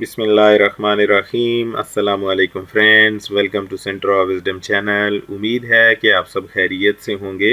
बिस्मिल्लाहिर्रहमानिर्रहीम। अस्सलामु अलैकुम friends, welcome to centre of wisdom channel. उम्मीद है कि आप सब खैरियत से होंगे।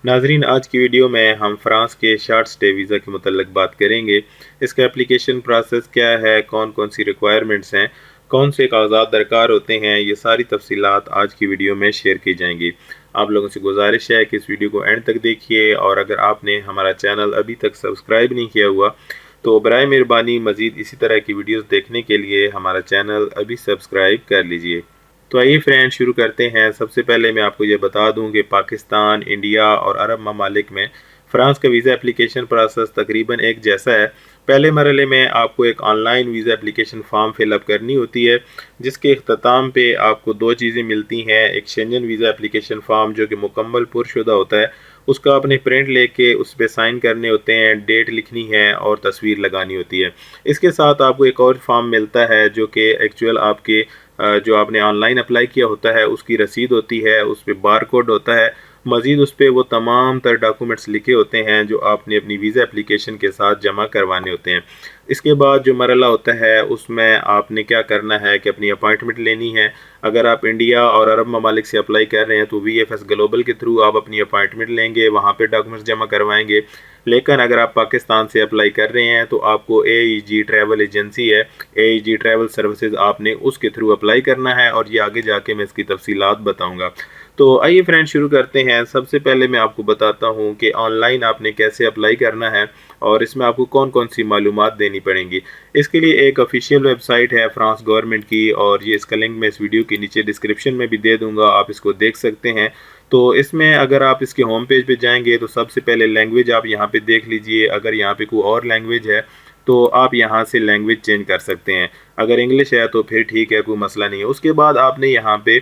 नाजरीन, आज की वीडियो में हम फ्रांस के शॉर्ट स्टे वीज़ा के मुतल्लिक बात करेंगे। इसका एप्लीकेशन प्रोसेस क्या है, कौन कौन सी रिक्वायरमेंट्स हैं, कौन से कागजात दरकार होते हैं, ये सारी तफसीलात आज की वीडियो में शेयर की जाएंगी। आप लोगों से गुजारिश है कि इस वीडियो को एंड तक देखिए, और अगर आपने हमारा चैनल अभी तक सब्सक्राइब नहीं किया हुआ तो बराए मेहरबानी मज़ीद इसी तरह की वीडियोस देखने के लिए हमारा चैनल अभी सब्सक्राइब कर लीजिए। तो आइए फ्रेंड्स, शुरू करते हैं। सबसे पहले मैं आपको ये बता दूं कि पाकिस्तान, इंडिया और अरब ममालिक में फ़्रांस का वीज़ा एप्लीकेशन प्रोसेस तकरीबन एक जैसा है। पहले मरहले में आपको एक online visa application form fill up करनी होती है, जिसके अख्ताम पे आपको दो चीज़ें मिलती हैं। एक शेंजन वीज़ा एप्लीकेशन फ़ॉर्म जो कि मुकम्मल पुरशुदा होता है, उसका आपने प्रिंट लेके उस पर साइन करने होते हैं, डेट लिखनी है और तस्वीर लगानी होती है। इसके साथ आपको एक और फॉर्म मिलता है जो कि एक्चुअल आपके जो आपने ऑनलाइन अप्लाई किया होता है उसकी रसीद होती है, उस पर बार कोड होता है। मज़ीद उस पर वो तमाम तर डॉक्यूमेंट्स लिखे होते हैं जो आपने अपनी वीज़ा एप्लीकेशन के साथ जमा करवाने होते हैं। इसके बाद जो मरला होता है उसमें आपने क्या करना है कि अपनी अपॉइंटमेंट लेनी है। अगर आप इंडिया और अरब ममालिक से अप्लाई कर रहे हैं तो VFS ग्लोबल के थ्रू आप अपनी अपॉइंटमेंट लेंगे, वहाँ पे डॉक्यूमेंट्स जमा करवाएंगे। लेकिन अगर आप पाकिस्तान से अप्लाई कर रहे हैं तो आपको AEG ट्रैवल एजेंसी है, AEG ट्रैवल सर्विसेज, आपने उसके थ्रू अप्लाई करना है, और ये आगे जाके मैं इसकी तफसीलात बताऊँगा। तो आइए फ्रेंड्स, शुरू करते हैं। सबसे पहले मैं आपको बताता हूँ कि ऑनलाइन आपने कैसे अप्लाई करना है और इसमें आपको कौन कौन सी मालूमात देनी पड़ेंगी। इसके लिए एक ऑफिशियल वेबसाइट है फ्रांस गवर्नमेंट की, और ये इसका लिंक मैं इस वीडियो के नीचे डिस्क्रिप्शन में भी दे दूँगा, आप इसको देख सकते हैं। तो इसमें अगर आप इसके होम पेज पे जाएंगे तो सबसे पहले लैंग्वेज आप यहाँ पे देख लीजिए। अगर यहाँ पे कोई और लैंग्वेज है तो आप यहाँ से लैंग्वेज चेंज कर सकते हैं। अगर इंग्लिश है तो फिर ठीक है, कोई मसला नहीं है। उसके बाद आपने यहाँ पे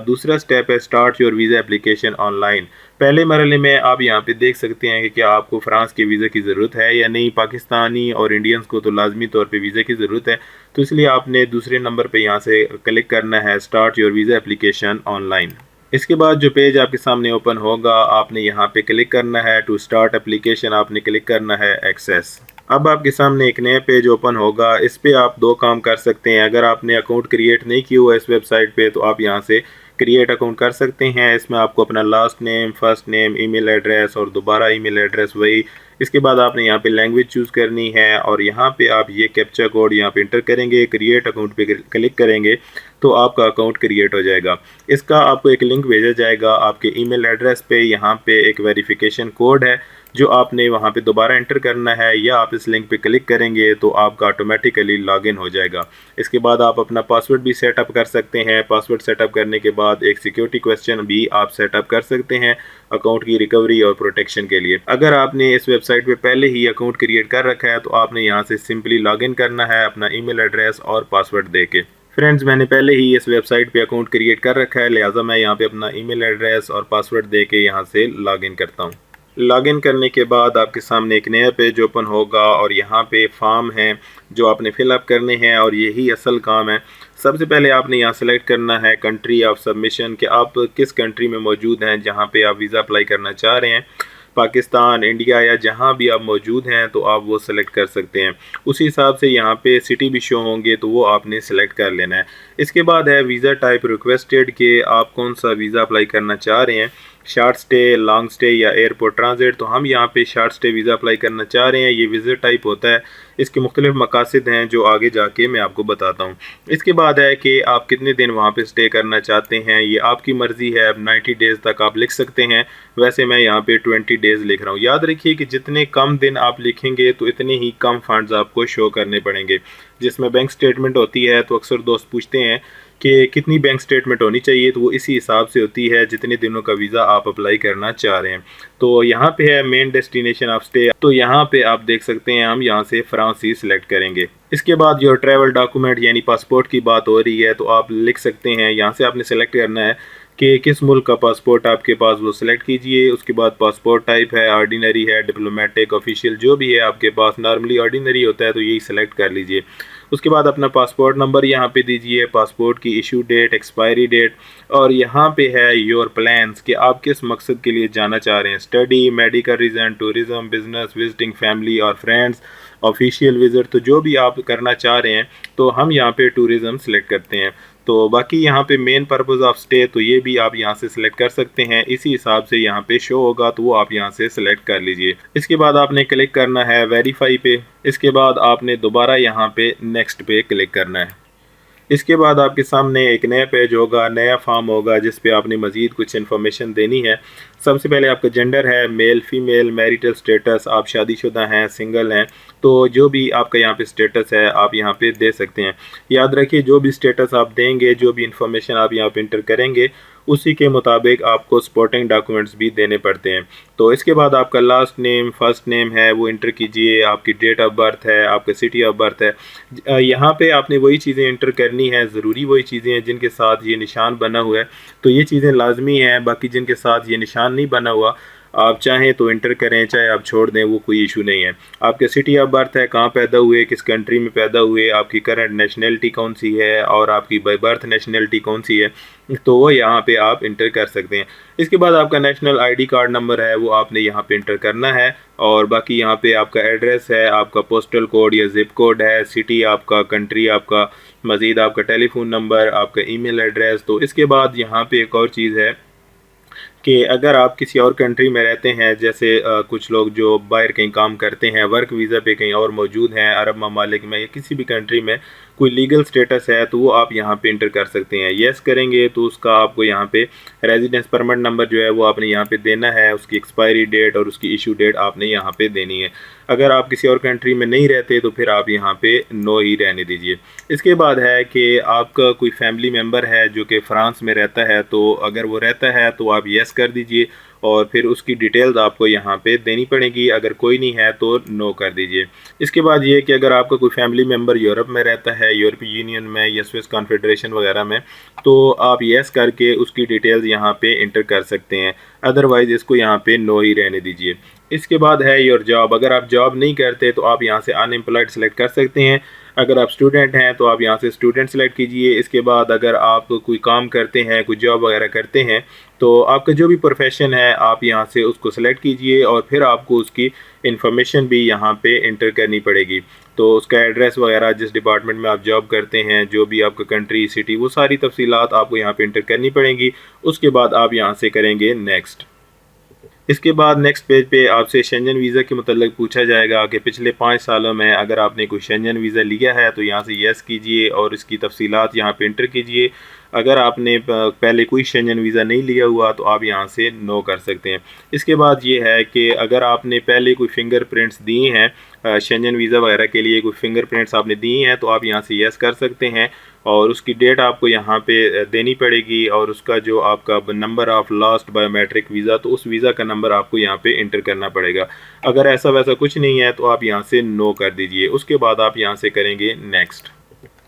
दूसरा स्टेप है start your visa application online. पहले मरहले में आप यहाँ पे देख सकते हैं कि क्या आपको फ़्रांस के वीज़ा की ज़रूरत है या नहीं। पाकिस्तानी और इंडियंस को तो लाजमी तौर पे वीज़ा की ज़रूरत है, तो इसलिए आपने दूसरे नंबर पे यहाँ से क्लिक करना है start your visa application online. इसके बाद जो पेज आपके सामने ओपन होगा, आपने यहाँ पे क्लिक करना है टू स्टार्ट एप्लीकेशन, आपने क्लिक करना है एक्सेस। अब आपके सामने एक नया पेज ओपन होगा। इस पे आप दो काम कर सकते हैं। अगर आपने अकाउंट क्रिएट नहीं किया हुआ इस वेबसाइट पे तो आप यहाँ से क्रिएट अकाउंट कर सकते हैं। इसमें आपको अपना last name, first name, email address और दोबारा ईमेल एड्रेस वही। इसके बाद आपने यहाँ पे लैंग्वेज चूज़ करनी है, और यहाँ पे आप ये कैप्चा कोड यहाँ पे इंटर करेंगे, क्रिएट अकाउंट पे क्लिक करेंगे तो आपका अकाउंट क्रिएट हो जाएगा। इसका आपको एक लिंक भेजा जाएगा आपके ईमेल एड्रेस पे। यहाँ पे एक वेरिफिकेशन कोड है जो आपने वहाँ पे दोबारा एंटर करना है, या आप इस लिंक पे क्लिक करेंगे तो आपका ऑटोमेटिकली लॉगिन हो जाएगा। इसके बाद आप अपना पासवर्ड भी सेटअप कर सकते हैं। पासवर्ड सेटअप करने के बाद एक सिक्योरिटी क्वेश्चन भी आप सेटअप कर सकते हैं अकाउंट की रिकवरी और प्रोटेक्शन के लिए। अगर आपने इस वेबसाइट पे पहले ही अकाउंट क्रिएट कर रखा है तो आपने यहाँ से सिंपली लॉगिन करना है अपना ईमेल एड्रेस और पासवर्ड दे के। फ्रेंड्स, मैंने पहले ही इस वेबसाइट पे अकाउंट क्रिएट कर रखा है, लिहाजा मैं यहाँ पे अपना ईमेल एड्रेस और पासवर्ड दे के यहाँ से लॉगिन करता हूँ। लॉगिन करने के बाद आपके सामने एक नया पेज ओपन होगा, और यहाँ पे फॉर्म है जो आपने फिलअप करने हैं, और यही असल काम है। सबसे पहले आपने यहाँ सेलेक्ट करना है कंट्री ऑफ सबमिशन, कि आप किस कंट्री में मौजूद हैं जहाँ पे आप वीज़ा अप्लाई करना चाह रहे हैं। पाकिस्तान, इंडिया या जहाँ भी आप मौजूद हैं तो आप वो सिलेक्ट कर सकते हैं। उसी हिसाब से यहाँ पे सिटी भी शो होंगे तो वो आपने सेलेक्ट कर लेना है। इसके बाद है वीज़ा टाइप रिक्वेस्टेड, कि आप कौन सा वीज़ा अप्लाई करना चाह रहे हैं, शॉर्ट स्टे, लॉन्ग स्टे या एयरपोर्ट ट्रांजिट। तो हम यहाँ पे शॉर्ट स्टे वीज़ा अप्लाई करना चाह रहे हैं। ये वीज़ा टाइप होता है, इसके मुख्तलिफ मकासद हैं जो आगे जाके मैं आपको बताता हूँ। इसके बाद है कि आप कितने दिन वहाँ पे स्टे करना चाहते हैं, ये आपकी मर्ज़ी है। अब 90 डेज़ तक आप लिख सकते हैं, वैसे मैं यहाँ पे 20 डेज़ लिख रहा हूँ। याद रखिए कि जितने कम दिन आप लिखेंगे तो इतने ही कम फंड्स आपको शो करने पड़ेंगे। जिसमें बैंक स्टेटमेंट होती है तो अक्सर दोस्त पूछते हैं कि कितनी बैंक स्टेटमेंट होनी चाहिए, तो वो इसी हिसाब से होती है जितने दिनों का वीज़ा आप अप्लाई करना चाह रहे हैं। तो यहाँ पे है मेन डेस्टिनेशन ऑफ स्टे, तो यहाँ पे आप देख सकते हैं हम यहाँ से फ्रांस ही सिलेक्ट करेंगे। इसके बाद जो ट्रैवल डॉक्यूमेंट यानी पासपोर्ट की बात हो रही है तो आप लिख सकते हैं, यहाँ से आपने सेलेक्ट करना है कि किस मुल्क का पासपोर्ट आपके पास, वो सिलेक्ट कीजिए। उसके बाद पासपोर्ट टाइप है, ऑर्डिनरी है, डिप्लोमेटिक, ऑफिशियल, जो भी है आपके पास। नॉर्मली ऑर्डिनरी होता है तो यही सिलेक्ट कर लीजिए। उसके बाद अपना पासपोर्ट नंबर यहाँ पे दीजिए, पासपोर्ट की इशू डेट, एक्सपायरी डेट, और यहाँ पे है योर प्लान्स कि आप किस मकसद के लिए जाना चाह रहे हैं। Study, medical reason, tourism, business, visiting family और फ्रेंड्स। ऑफिशियल विज़िट, तो जो भी आप करना चाह रहे हैं तो हम यहाँ पे टूरिज़्म सेलेक्ट करते हैं। तो बाकी यहाँ पे मेन पर्पज़ ऑफ स्टे तो ये भी आप यहाँ से सिलेक्ट कर सकते हैं, इसी हिसाब से यहाँ पे शो होगा तो वो आप यहाँ से सिलेक्ट कर लीजिए। इसके बाद आपने क्लिक करना है वेरीफाई पे। इसके बाद आपने दोबारा यहाँ पे नेक्स्ट पे क्लिक करना है। इसके बाद आपके सामने एक नया पेज होगा, नया फॉर्म होगा जिस पे आपने मज़ीद कुछ इन्फॉर्मेशन देनी है। सबसे पहले आपका जेंडर है, मेल फीमेल, मैरिटल स्टेटस, आप शादीशुदा हैं, सिंगल हैं, तो जो भी आपका यहाँ पे स्टेटस है आप यहाँ पे दे सकते हैं। याद रखिए जो भी स्टेटस आप देंगे, जो भी इंफॉर्मेशन आप यहाँ पे इंटर करेंगे, उसी के मुताबिक आपको सपोर्टिंग डॉक्यूमेंट्स भी देने पड़ते हैं। तो इसके बाद आपका लास्ट नेम, फर्स्ट नेम है वो इंटर कीजिए, आपकी डेट ऑफ बर्थ है, आपका सिटी ऑफ बर्थ है। यहाँ पे आपने वही चीज़ें इंटर करनी है, ज़रूरी वही चीज़ें हैं जिनके साथ ये निशान बना हुआ है, तो ये चीज़ें लाजमी हैं। बाकी जिनके साथ ये निशान नहीं बना हुआ आप चाहें तो इंटर करें, चाहे आप छोड़ दें, वो कोई इशू नहीं है। आपके सिटी ऑफ बर्थ है, कहाँ पैदा हुए, किस कंट्री में पैदा हुए, आपकी करंट नेशनलिटी कौन सी है और आपकी बाय बर्थ नेशनलिटी कौन सी है, तो वो यहाँ पे आप इंटर कर सकते हैं। इसके बाद आपका नेशनल आईडी कार्ड नंबर है वो आपने यहाँ पे इंटर करना है, और बाकी यहाँ पे आपका एड्रेस है, आपका पोस्टल कोड या जिप कोड है, सिटी आपका, कंट्री आपका, मज़ीद आपका टेलीफोन नंबर, आपका ईमेल एड्रेस। तो इसके बाद यहाँ पे एक और चीज़ है कि अगर आप किसी और कंट्री में रहते हैं, जैसे कुछ लोग जो बाहर कहीं काम करते हैं, वर्क वीज़ा पे कहीं और मौजूद हैं, अरब ममालिक में या किसी भी कंट्री में कोई लीगल स्टेटस है, तो वो आप यहाँ पे इंटर कर सकते हैं। येस करेंगे तो उसका आपको यहाँ पे रेजिडेंस परमिट नंबर जो है वो आपने यहाँ पे देना है, उसकी एक्सपायरी डेट और उसकी इशू डेट आपने यहाँ पे देनी है। अगर आप किसी और कंट्री में नहीं रहते तो फिर आप यहाँ पे नो ही रहने दीजिए। इसके बाद है कि आपका कोई फैमिली मेम्बर है जो कि फ़्रांस में रहता है, तो अगर वो रहता है तो आप येस कर दीजिए और फिर उसकी डिटेल्स आपको यहाँ पे देनी पड़ेगी। अगर कोई नहीं है तो नो कर दीजिए। इसके बाद ये कि अगर आपका कोई फैमिली मेम्बर यूरोप में रहता है, यूरोपीय यूनियन में या स्विस कॉन्फेडरेशन वगैरह में, तो आप येस करके उसकी डिटेल्स यहाँ पे इंटर कर सकते हैं, अदरवाइज़ इसको यहाँ पे नो ही रहने दीजिए। इसके बाद है योर जॉब। अगर आप जॉब नहीं करते तो आप यहाँ से अनएम्प्लॉयड सेलेक्ट कर सकते हैं। अगर आप स्टूडेंट हैं तो आप यहाँ से स्टूडेंट सेलेक्ट कीजिए। इसके बाद अगर आप कोई काम करते हैं, कोई जॉब वगैरह करते हैं, तो आपका जो भी प्रोफेशन है आप यहाँ से उसको सेलेक्ट कीजिए और फिर आपको उसकी इन्फॉर्मेशन भी यहाँ पे इंटर करनी पड़ेगी। तो उसका एड्रेस वगैरह, जिस डिपार्टमेंट में आप जॉब करते हैं, जो भी आपका कंट्री, सिटी, वो सारी तफसीलात आपको यहाँ पे इंटर करनी पड़ेंगी। उसके बाद आप यहाँ से करेंगे नेक्स्ट। इसके बाद नेक्स्ट पेज पे आपसे शेंजन वीज़ा के मतलब पूछा जाएगा कि पिछले 5 सालों में अगर आपने कोई शेंजन वीज़ा लिया है तो यहाँ से येस कीजिए और इसकी तफसीलात यहाँ पे इंटर कीजिए। अगर आपने पहले कोई शेंजन वीज़ा नहीं लिया हुआ तो आप यहाँ से नो कर सकते हैं। इसके बाद ये है कि अगर आपने पहले कोई फिंगरप्रिंट्स दिए हैं शेंजन वीज़ा वगैरह के लिए, कोई फिंगरप्रिंट्स आपने दिए हैं, तो आप यहाँ से येस कर सकते हैं और उसकी डेट आपको यहाँ पे देनी पड़ेगी और उसका जो आपका number of last biometric visa, तो उस वीज़ा का नंबर आपको यहाँ पे इंटर करना पड़ेगा। अगर ऐसा वैसा कुछ नहीं है तो आप यहाँ से नो कर दीजिए। उसके बाद आप यहाँ से करेंगे नेक्स्ट।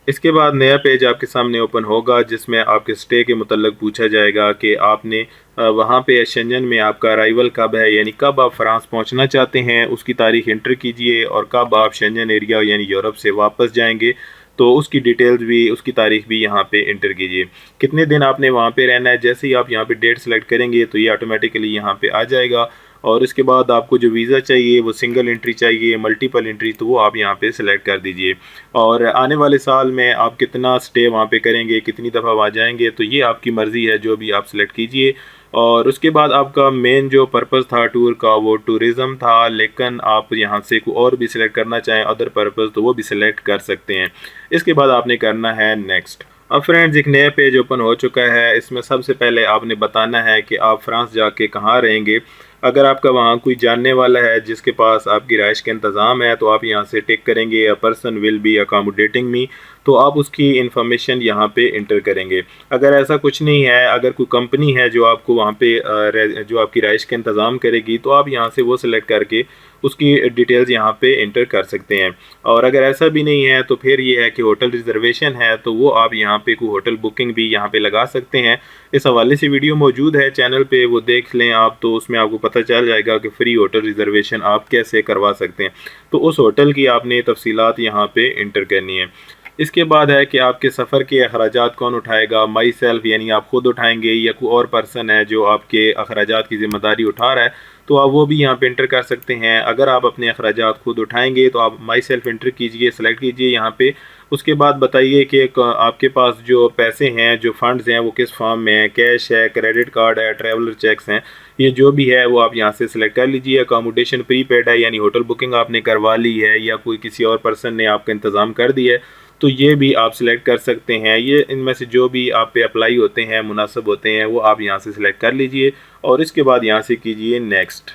इसके बाद नया पेज आपके सामने ओपन होगा जिसमें आपके स्टे के मतलब पूछा जाएगा कि आपने वहाँ पे शेंजन में आपका अराइवल कब है, यानी कब आप फ्रांस पहुँचना चाहते हैं, उसकी तारीख इंटर कीजिए और कब आप शेंजन एरिया यानी यूरोप से वापस जाएंगे, तो उसकी डिटेल्स भी, उसकी तारीख भी यहाँ पे इंटर कीजिए। कितने दिन आपने वहाँ पे रहना है, जैसे ही आप यहाँ पे डेट सेलेक्ट करेंगे तो ये ऑटोमेटिकली यहाँ पे आ जाएगा। और इसके बाद आपको जो वीज़ा चाहिए वो सिंगल एंट्री चाहिए, मल्टीपल एंट्री, तो वो आप यहाँ पे सिलेक्ट कर दीजिए। और आने वाले साल में आप कितना स्टे वहाँ पे करेंगे, कितनी दफ़ा वहाँ जाएंगे, तो ये आपकी मर्ज़ी है, जो भी आप सिलेक्ट कीजिए। और उसके बाद आपका मेन जो पर्पज़ था टूर का वो टूरिज़म था, लेकिन आप यहाँ से कोई और भी सिलेक्ट करना चाहें अदर पर्पज़, तो वो भी सिलेक्ट कर सकते हैं। इसके बाद आपने करना है नेक्स्ट। अब फ्रेंड्स एक नया पेज ओपन हो चुका है। इसमें सबसे पहले आपने बताना है कि आप फ्रांस जाके कहाँ रहेंगे। अगर आपका वहाँ कोई जानने वाला है जिसके पास आपकी रिहाइश का इंतज़ाम है तो आप यहाँ से टिक करेंगे a person will be accommodating me, तो आप उसकी इन्फॉर्मेशन यहाँ पे इंटर करेंगे। अगर ऐसा कुछ नहीं है, अगर कोई कंपनी है जो आपको वहाँ पे जो आपकी रिहाइश का इंतज़ाम करेगी, तो आप यहाँ से वो सिलेक्ट करके उसकी डिटेल्स यहाँ पे इंटर कर सकते हैं। और अगर ऐसा भी नहीं है तो फिर ये है कि होटल रिजर्वेशन है, तो वो आप यहाँ पे कोई होटल बुकिंग भी यहाँ पे लगा सकते हैं। इस हवाले से वीडियो मौजूद है चैनल पे, वो देख लें आप, तो उसमें आपको पता चल जाएगा कि फ्री होटल रिजर्वेशन आप कैसे करवा सकते हैं। तो उस होटल की आपने तफसीलात यहाँ पे इंटर करनी है। इसके बाद है कि आपके सफ़र के अखराजात कौन उठाएगा, माई सेल्फ यानी आप खुद उठाएंगे या कोई और पर्सन है जो आपके अखराजात की ज़िम्मेदारी उठा रहा है, तो आप वो भी यहाँ पे इंटर कर सकते हैं। अगर आप अपने अखराजात खुद उठाएंगे तो आप माई सेल्फ इंटर कीजिए, सेलेक्ट कीजिए यहाँ पे। उसके बाद बताइए कि आपके पास जो पैसे हैं, जो फ़ंड्स हैं, वो किस फॉर्म में है, कैश है, क्रेडिट कार्ड है, ट्रैवलर चेक्स हैं, ये जो भी है वो आप यहाँ से सिलेक्ट कर लीजिए। अकोमोडेशन प्रीपेड है यानी होटल बुकिंग आपने करवा ली है या कोई किसी और पर्सन ने आपका इंतज़ाम कर दिया है, तो ये भी आप सिलेक्ट कर सकते हैं। ये इनमें से जो भी आप पे अप्लाई होते हैं, मुनासिब होते हैं, वो आप यहाँ से सिलेक्ट कर लीजिए और इसके बाद यहाँ से कीजिए नेक्स्ट।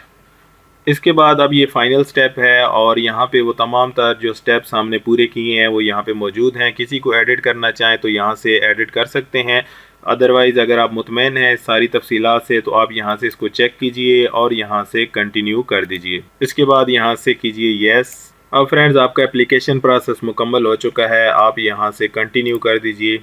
इसके बाद अब ये फ़ाइनल स्टेप है और यहाँ पे वो तमाम तर जो स्टेप्स हमने पूरे किए हैं वो यहाँ पे मौजूद हैं। किसी को एडिट करना चाहें तो यहाँ से एडिट कर सकते हैं, अदरवाइज़ अगर आप मुतमईन हैं सारी तफसीलात से तो आप यहाँ से इसको चेक कीजिए और यहाँ से कंटिन्यू कर दीजिए। इसके बाद यहाँ से कीजिए येस। अब फ्रेंड्स आपका एप्लीकेशन प्रोसेस मुकम्मल हो चुका है, आप यहाँ से कंटिन्यू कर दीजिए।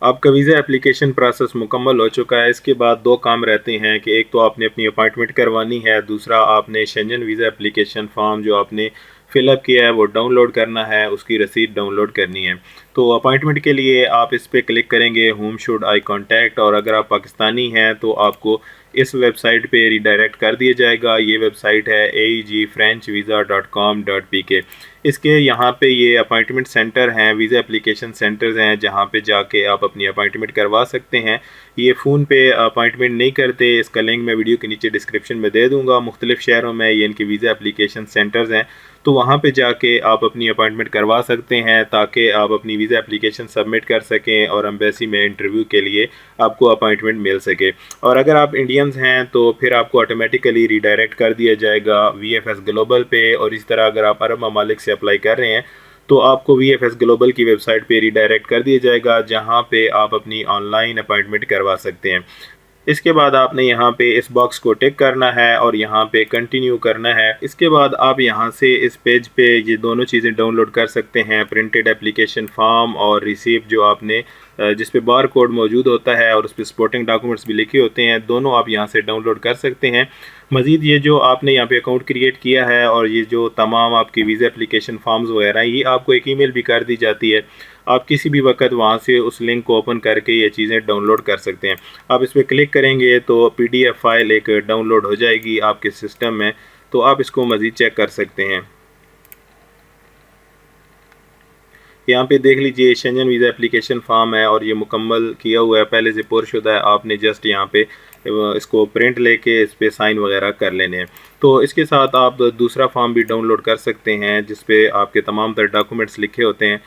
आपका वीज़ा एप्लीकेशन प्रोसेस मुकम्मल हो चुका है। इसके बाद दो काम रहते हैं कि एक तो आपने अपनी अपॉइंटमेंट करवानी है, दूसरा आपने शेंजन वीज़ा एप्लीकेशन फॉर्म जो आपने फ़िलअप किया है वो डाउनलोड करना है, उसकी रसीद डाउनलोड करनी है। तो अपॉइंटमेंट के लिए आप इस पर क्लिक करेंगे, होम शुड आई कॉन्टैक्ट, और अगर आप पाकिस्तानी हैं तो आपको इस वेबसाइट पे रिडायरेक्ट कर दिया जाएगा। ये वेबसाइट है aegfrenchvisa.com.pk। इसके यहाँ पे ये अपॉइंटमेंट सेंटर हैं, वीज़ा एप्लीकेशन सेंटर्स हैं जहाँ पे जाके आप अपनी अपॉइंटमेंट करवा सकते हैं। ये फ़ोन पे अपॉइंटमेंट नहीं करते, इसका लिंक मैं वीडियो के नीचे डिस्क्रिप्शन में दे दूँगा। मुख्तलिफ़ शहरों में ये इनके वीज़ा एप्लीकेशन सेंटर्स हैं, तो वहाँ पे जाके आप अपनी अपॉइंटमेंट करवा सकते हैं ताकि आप अपनी वीज़ा एप्लीकेशन सबमिट कर सकें और एम्बेसी में इंटरव्यू के लिए आपको अपॉइंटमेंट मिल सके। और अगर आप इंडियंस हैं तो फिर आपको ऑटोमेटिकली रिडायरेक्ट कर दिया जाएगा VFS ग्लोबल पे। और इस तरह अगर आप अरब ममालिक से अप्लाई कर रहे हैं तो आपको VFS ग्लोबल की वेबसाइट पे रिडायरेक्ट कर दिया जाएगा जहाँ पे आप अपनी ऑनलाइन अपॉइंटमेंट करवा सकते हैं। इसके बाद आपने यहाँ पे इस बॉक्स को टिक करना है और यहाँ पे कंटिन्यू करना है। इसके बाद आप यहाँ से इस पेज पे ये दोनों चीज़ें डाउनलोड कर सकते हैं, प्रिंटेड एप्लीकेशन फॉर्म और रिसीप्ट जो आपने जिस पे बार कोड मौजूद होता है और उस पर सपोर्टिंग डॉक्यूमेंट्स भी लिखे होते हैं, दोनों आप यहाँ से डाउनलोड कर सकते हैं। मज़ीद ये जो आपने यहाँ पे अकाउंट क्रिएट किया है और ये जो तमाम आपकी वीज़ा एप्लीकेशन फॉर्म्स वगैरह ये आपको एक ईमेल भी कर दी जाती है। आप किसी भी वक्त वहाँ से उस लिंक को ओपन करके ये चीज़ें डाउनलोड कर सकते हैं। आप इस पर क्लिक करेंगे तो PDF फाइल एक डाउनलोड हो जाएगी आपके सिस्टम में, तो आप इसको मज़ीद चेक कर सकते हैं। यहाँ पे देख लीजिए शेंजन वीज़ा एप्लीकेशन फॉर्म है और ये मुकम्मल किया हुआ है, पहले से पुरशुदा है। आपने जस्ट यहाँ पे इसको प्रिंट लेके इस पे साइन वगैरह कर लेने हैं। तो इसके साथ आप दूसरा फॉर्म भी डाउनलोड कर सकते हैं जिस पे आपके तमाम तरह डॉक्यूमेंट्स लिखे होते हैं।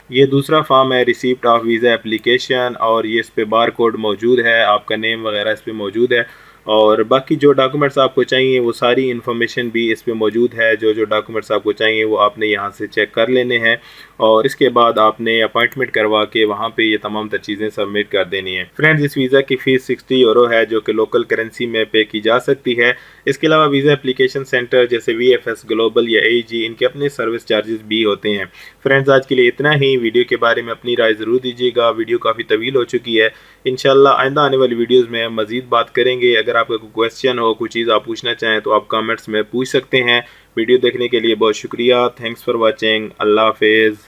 ये दूसरा फॉर्म है रिसीप्ट ऑफ वीज़ा एप्लीकेशन और ये इस पे बार कोड मौजूद है, आपका नेम वगैरह इस पे मौजूद है और बाकी जो डॉक्यूमेंट्स आपको चाहिए वो सारी इन्फॉर्मेशन भी इस पे मौजूद है। जो जो डॉक्यूमेंट्स आपको चाहिए वो आपने यहाँ से चेक कर लेने हैं और इसके बाद आपने अपॉइंटमेंट करवा के वहाँ पे ये तमाम तर चीज़ें सबमिट कर देनी है। फ्रेंड्स इस वीज़ा की फ़ीस 60 यूरो है जो कि लोकल करेंसी में पे की जा सकती है। इसके अलावा वीज़ा एप्लीकेशन सेंटर जैसे VFS ग्लोबल या AEG इनके अपने सर्विस चार्जेस भी होते हैं। फ्रेंड्स आज के लिए इतना ही। वीडियो के बारे में अपनी राय ज़रूर दीजिएगा, वीडियो काफ़ी तवील हो चुकी है। इंशाल्लाह आइंदा आने वाली वीडियोज़ में मज़ीद बात करेंगे। अगर आपका कोई क्वेश्चन हो, कोई चीज़ आप पूछना चाहें तो आप कमेंट्स में पूछ सकते हैं। वीडियो देखने के लिए बहुत शुक्रिया। Thanks for watching. अल्लाह हाफिज़।